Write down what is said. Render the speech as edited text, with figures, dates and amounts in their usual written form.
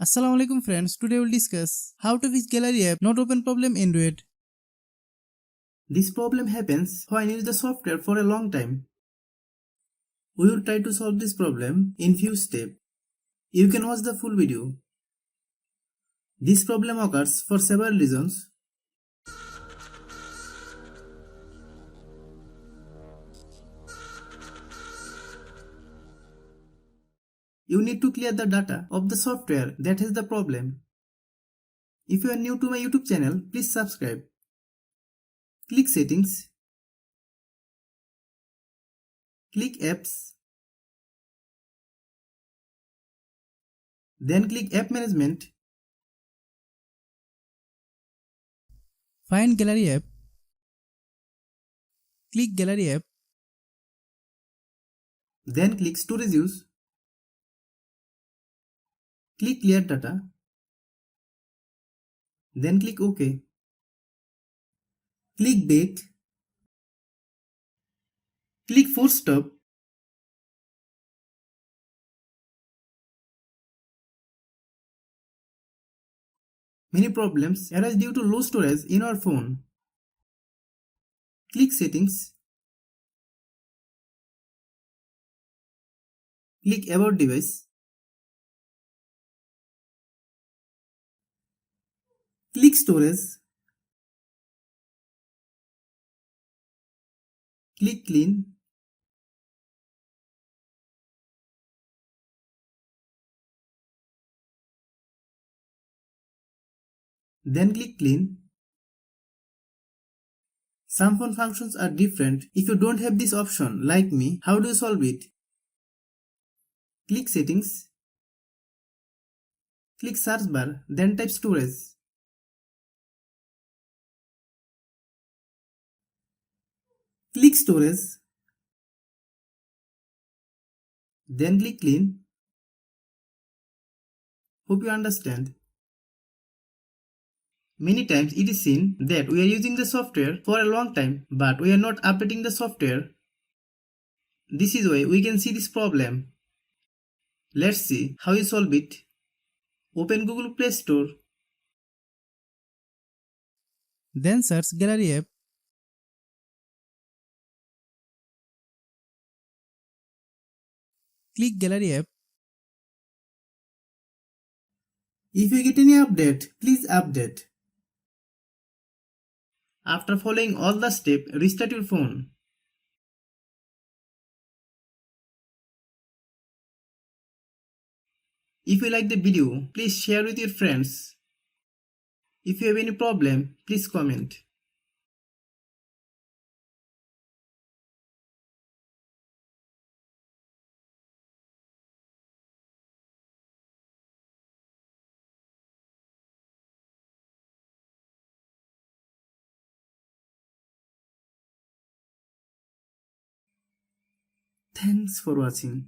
Assalamualaikum friends, today we'll discuss how to fix gallery app not open problem Android. This problem happens when you use the software for a long time. We will try to solve this problem in few steps. You can watch the full video. This problem occurs for several reasons. You need to clear the data of the software that has the problem. If you are new to my YouTube channel, please subscribe. Click Settings. Click Apps. Then click App Management. Find gallery app. Click gallery app. Then click Storage Use. Click Clear Data. Then click OK. Click Back. Click Force Stop. Many problems arise due to low storage in our phone. Click Settings. Click About Device. Click Storage. Click Clean. Then click Clean. Some phone functions are different. If you don't have this option, like me, how do you solve it? Click Settings. Click Search Bar, then type Storage. Click Storage. Then click Clean. Hope you understand. Many times it is seen that we are using the software for a long time, but we are not updating the software. This is why we can see this problem. Let's see how you solve it. Open Google Play Store. Then search gallery app. Click gallery app. If you get any update, please update. After following all the steps, restart your phone. If you like the video, please share with your friends. If you have any problem, please comment. Thanks for watching.